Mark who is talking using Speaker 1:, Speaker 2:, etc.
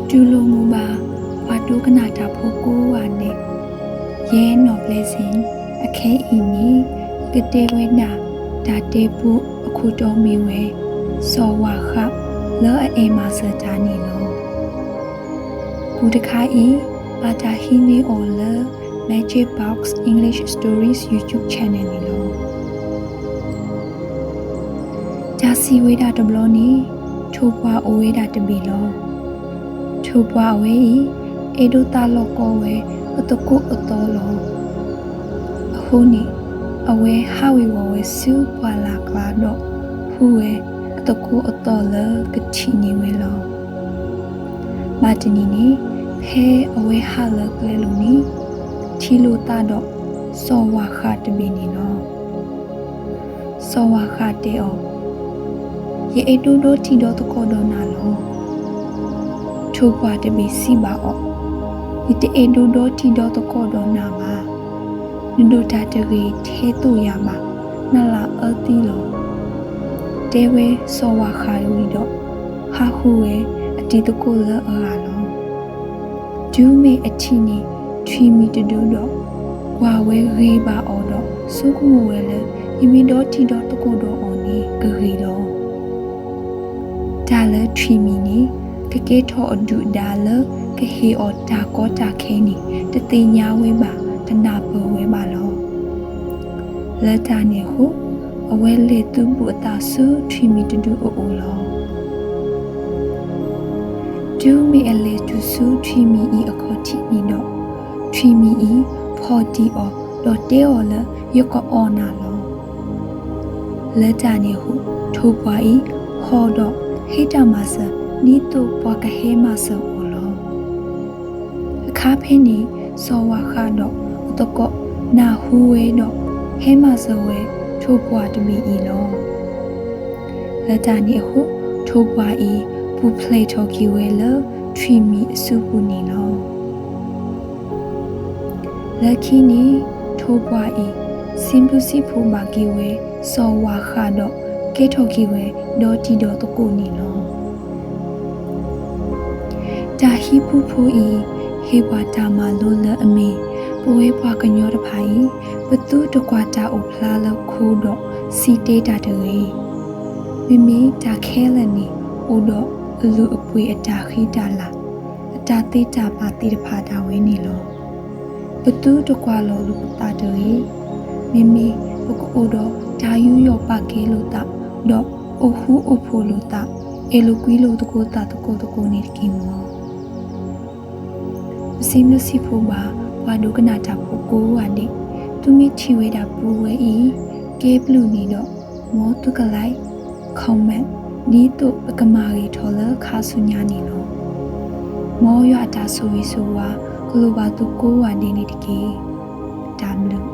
Speaker 1: တူလိုမူပါဝါတိုကနာတာဖိုကိုဝါနေရဲနော်ပလက်စင်အခဲအီနီကတေဝဲနာဒါတေပူအခုတော်မီဝဲစောဝါခလောအေမာစတာနီလောဘူတခါအီပါတာဟီနီအော်လာ Magic Box English Stories YouTube channel နီလောဂျာစီဝေဒါတဘလောနီထိုပွားအိုဝေဒါတဘီလောထိုပွားဝဲအေဒိုတာလောကောဝဲအတကုအတော်လောအခုနီအဝဲဟာဝီဝဲစူပွာလာကလာတော့ဟူဝဲအတကုအတော်လကချီနီဝဲလောမာတနီနီဖဲအဝဲဟာလကလေလူနီချီလိုတာတော့စောဝါခတဘီနီနော်စောဝါခတေအောယေအေတိုတိုတီတော့တကောတော့နာလောထိုပွားတဘီစီပါအောဒီတေအေတိုတိုတီတော့တကောတော့နာပါနဒိုတာတရီထဲတို့ရမှာနလာအတီလောတဲဝဲစောဝါခါရီတော့ဟာဟူဝဲအတီတကောလအာလောဒူးမေအချီနီထရီမီတဒူတော့ဝါဝဲရေပါအော်တော့စုခုဝဲလေယမီတော့တီတော့တကောတော့အော်နီဂရီတော့ဒါလထရီမီနီကကေထောအဒူဒါလကဟေအော်တာကောတာခဲနီတတိညာဝဲပါတနာပဝဲပါလောလက်တာနေဟုအဝဲလေသူ့ဘူတာဆူထရီမီတဒူအိုလောဒူမီအလေတူဆူထရီမီအီအခေါ်တီနီတော့ထရီမီအီဖော်တီအော်တော့တဲအော်လယကောအော်နာလောလက်တာနေဟုထိုးပွားဤဟောတော့ဟိတမဆာနီတိုပွားကဟဲမဆာအော်လောအခါဖင်းနီစောဝါခါတော့တကောနာဟူဝဲတော့ဟဲမဆာဝဲထိုးပွားတမီဤလောလက်တာနေဟုထိုးပွားဤပူဖလေထော်ကီဝဲလထရီမီအစုပူနီလောလက်ခီနီထိုးပွားဤစင်ပူစီဖူမာကီဝဲစောဝါခါတော့ကဲထော်ကီဝဲဒေါ်တီဒေါ်တကိုနီလောတာဟီပူဖူဤဟေဝါတာမာလိုလအမီပဝဲပွားကညောတဖိုင်ဘသူတကွာတာအိုဖလာလခိုးတော့စီတေးတာတွေမိမိတာခဲလနီအိုတော့လူအပွေအတာခိတာလာအတာသေးတာပါတိတဖာတာဝဲနေလောဘသူတကွာလောလူတာတွေမိမိဘကအိုတော့ဒါယူရောပါကဲလို့တာတော့အိုဟူအိုဖိုလို့တာအေလိုကွီလို့တကိုတာတကိုနေတကီမောစီမစီဖိုဘာဝါဒုကနာတာဖိုကိုဝါနေသူမိချီဝဲတာပူဝဲဤကဲဘလူနီတော့မောတုကလိုက်ခေါမက်နီတုပကမာရီထော်လခါဆုညာနီလောမောရတာဆိုဝီဆိုဝါကလိုဘာတုကိုဝါနေနေတကီဒါမလို့